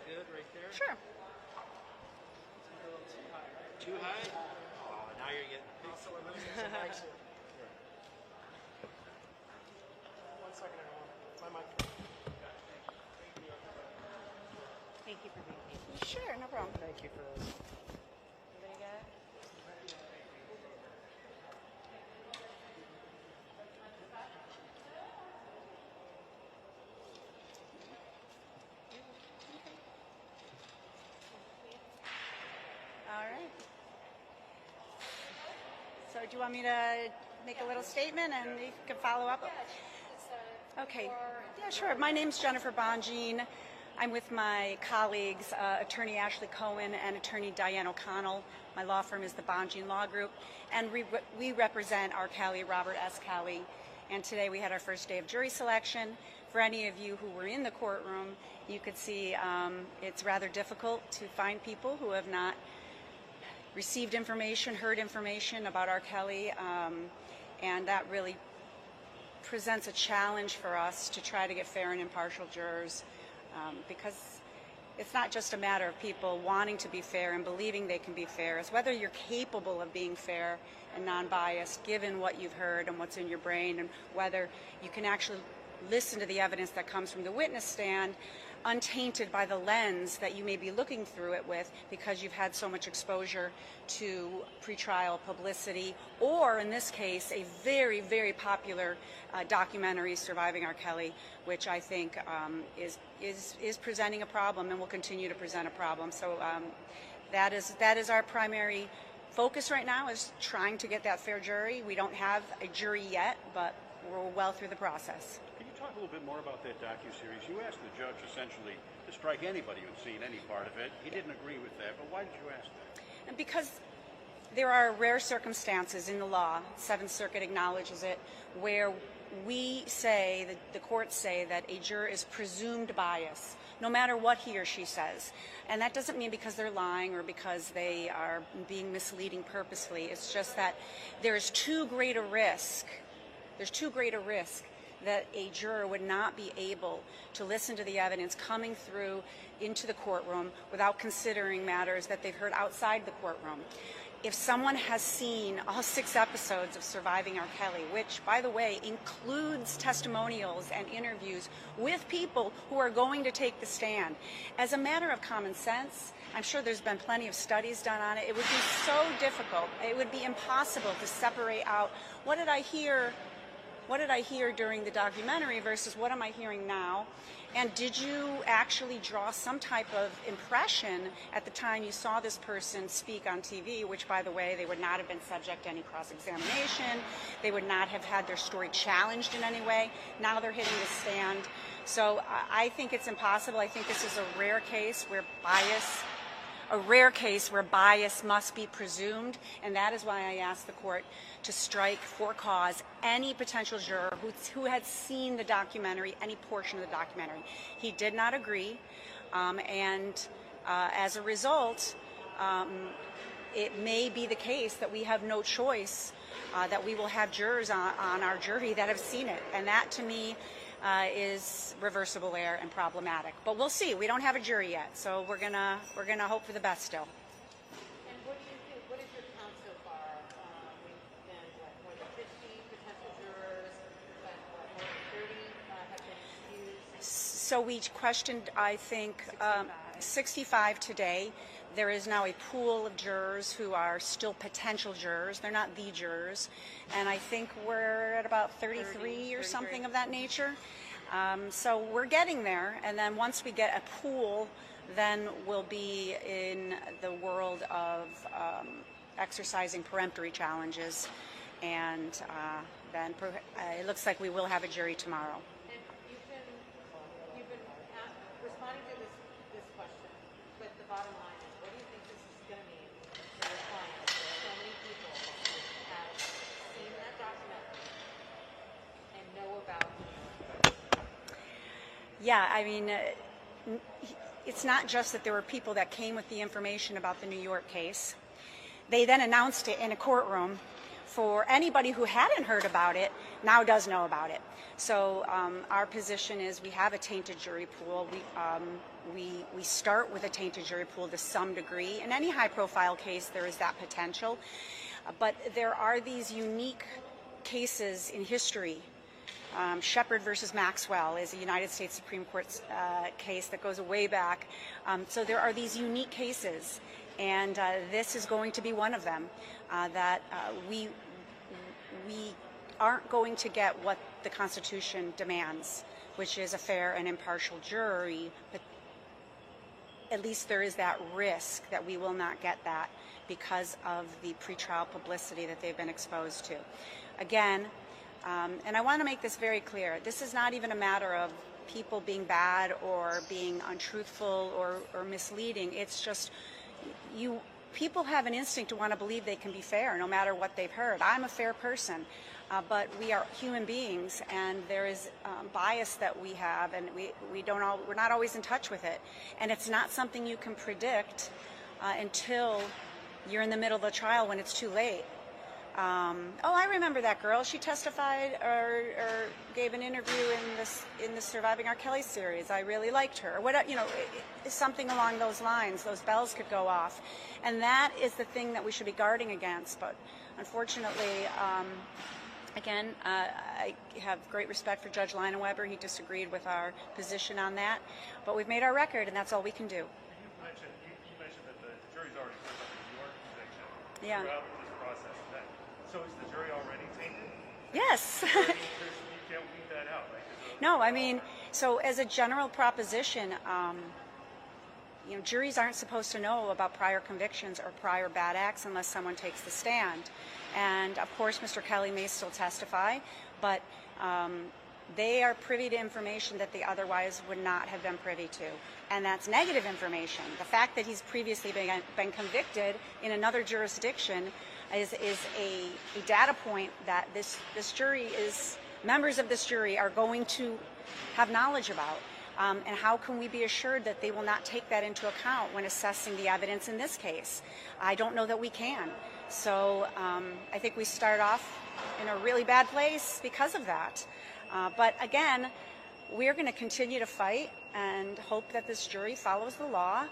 good right there? Sure. It's a little too high, right? Too high? Oh, now you're getting big. Also, we're losing some mics here. One second, everyone. My mic. Thank you for being here. Sure, no problem. Thank you for this. Everybody good? All right. So do you want me to make a little statement and you can follow up? Okay. Yeah, sure. My name's Jennifer Bongine. I'm with my colleagues, Attorney Ashley Cohen and Attorney Diane O'Connell. My law firm is the Bongine Law Group, and we represent R. Kelly, Robert S. Kelly. And today we had our first day of jury selection. For any of you who were in the courtroom, you could see it's rather difficult to find people who have not received information, heard information about R. Kelly, and that really presents a challenge for us to try to get fair and impartial jurors, because it's not just a matter of people wanting to be fair and believing they can be fair. It's whether you're capable of being fair and non-biased given what you've heard and what's in your brain, and whether you can actually listen to the evidence that comes from the witness stand untainted by the lens that you may be looking through it with because you've had so much exposure to pretrial publicity, or in this case, a very, very popular documentary, Surviving R. Kelly, which I think is presenting a problem and will continue to present a problem. So that is our primary focus right now, is trying to get that fair jury. We don't have a jury yet, but we're well through the process. Can you talk a little bit more about that docuseries? You asked the judge essentially to strike anybody who'd seen any part of it. He didn't agree with that, but why did you ask that? And because there are rare circumstances in the law, Seventh Circuit acknowledges it, where we say, the courts say, that a juror is presumed biased, no matter what he or she says. And that doesn't mean because they're lying or because they are being misleading purposely. It's just that there's too great a risk that a juror would not be able to listen to the evidence coming through into the courtroom without considering matters that they've heard outside the courtroom. If someone has seen all 6 episodes of Surviving R. Kelly, which, by the way, includes testimonials and interviews with people who are going to take the stand, as a matter of common sense, I'm sure there's been plenty of studies done on it, it would be so difficult, it would be impossible to separate out what did I hear during the documentary versus what am I hearing now? And did you actually draw some type of impression at the time you saw this person speak on TV, which, by the way, they would not have been subject to any cross-examination. They would not have had their story challenged in any way. Now they're hitting the stand. So I think it's impossible. I think this is a rare case where bias must be presumed, and that is why I asked the court to strike for cause any potential juror who had seen the documentary, any portion of the documentary. He did not agree, and as a result, it may be the case that we have no choice, that we will have jurors on our jury that have seen it, and that to me is reversible error and problematic. But we'll see. We don't have a jury yet, so we're gonna hope for the best still. And what do you think? What is your count so far? We've been more than 50 potential jurors, but more than 30 have been excused. So we questioned, I think, 65 today. There is now a pool of jurors who are still potential jurors. They're not the jurors. And I think we're at about 33 or something of that nature. So we're getting there. And then once we get a pool, then we'll be in the world of exercising peremptory challenges. And then it looks like we will have a jury tomorrow. And you've been responding to this question, but the bottom line is, what do you think this is going to mean for your clients? There are so many people who have seen that documentary and know about it. Yeah, I mean, it's not just that there were people that came with the information about the New York case. They then announced it in a courtroom for anybody who hadn't heard about it now does know about it. So our position is we have a tainted jury pool. We start with a tainted jury pool to some degree. In any high-profile case, there is that potential. But there are these unique cases in history. Shepard versus Maxwell is a United States Supreme Court case that goes way back. So there are these unique cases, and this is going to be one of them, that we aren't going to get what the Constitution demands, which is a fair and impartial jury, but at least there is that risk that we will not get that because of the pretrial publicity that they've been exposed to. Again, and I want to make this very clear, this is not even a matter of people being bad or being untruthful or misleading. It's just people have an instinct to want to believe they can be fair no matter what they've heard. I'm a fair person, but we are human beings, and there is bias that we have, and we're not always in touch with it. And it's not something you can predict until you're in the middle of the trial when it's too late. Oh, I remember that girl. She testified or gave an interview in the Surviving R. Kelly series. I really liked her. Or what, something along those lines. Those bells could go off, and that is the thing that we should be guarding against. But unfortunately, again, I have great respect for Judge Leinenweber. He disagreed with our position on that, but we've made our record, and that's all we can do. You mentioned that the jury's already heard about the New York conviction. Yeah. Throughout this process. So is the jury already tainted? Yes. You can't weed that out, right? No, I mean, so as a general proposition, juries aren't supposed to know about prior convictions or prior bad acts unless someone takes the stand. And of course, Mr. Kelly may still testify, but they are privy to information that they otherwise would not have been privy to. And that's negative information. The fact that he's previously been convicted in another jurisdiction is a data point that this jury members of this jury are going to have knowledge about. And how can we be assured that they will not take that into account when assessing the evidence in this case? I don't know that we can. So I think we start off in a really bad place because of that. But again, we're going to continue to fight and hope that this jury follows the law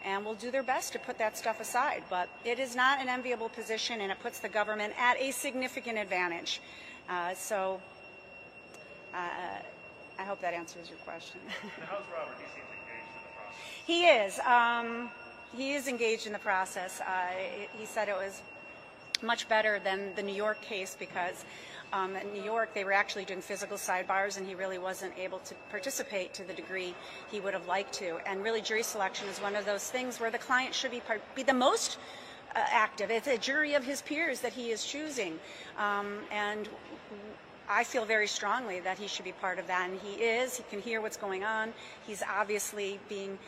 and will do their best to put that stuff aside. But it is not an enviable position, and it puts the government at a significant advantage. So I hope that answers your question. How's Robert? He seems engaged in the process. He is engaged in the process. He said it was much better than the New York case because in New York they were actually doing physical sidebars, and he really wasn't able to participate to the degree he would have liked to. And really, jury selection is one of those things where the client should be the most active. It's a jury of his peers that he is choosing, and I feel very strongly that he should be part of that, and he is. He can hear what's going on. He's obviously being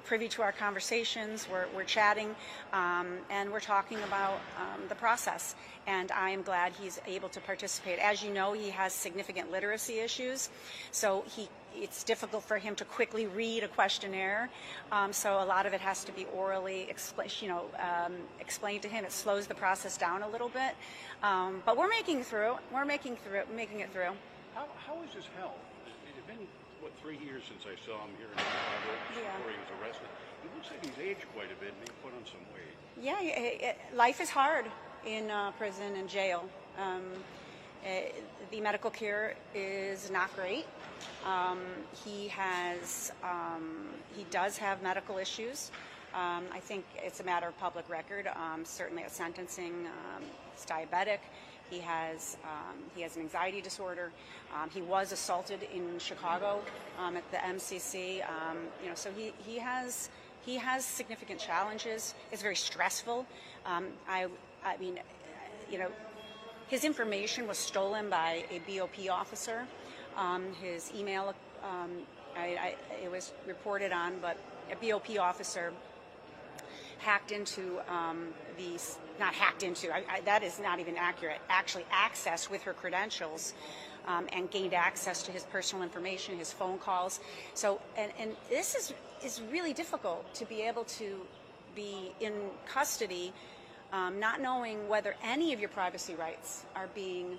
privy to our conversations. We're chatting, and we're talking about the process. And I am glad he's able to participate. As you know, he has significant literacy issues, so it's difficult for him to quickly read a questionnaire. So a lot of it has to be orally explained to him. It slows the process down a little bit, but we're making it through. Making it through. How is his health? It's been 3 years since I saw him here in Chicago before he was arrested. He looks like he's aged quite a bit, maybe put on some weight. Yeah, life is hard in prison and jail. The medical care is not great. He does have medical issues. I think it's a matter of public record. Certainly at sentencing, he's diabetic. He has an anxiety disorder. He was assaulted in Chicago at the MCC. So he has significant challenges. It's very stressful. His information was stolen by a BOP officer. His email, it was reported on, but a BOP officer hacked into not hacked into, that is not even accurate, actually accessed with her credentials and gained access to his personal information, his phone calls. So, and this is really difficult to be able to be in custody not knowing whether any of your privacy rights are being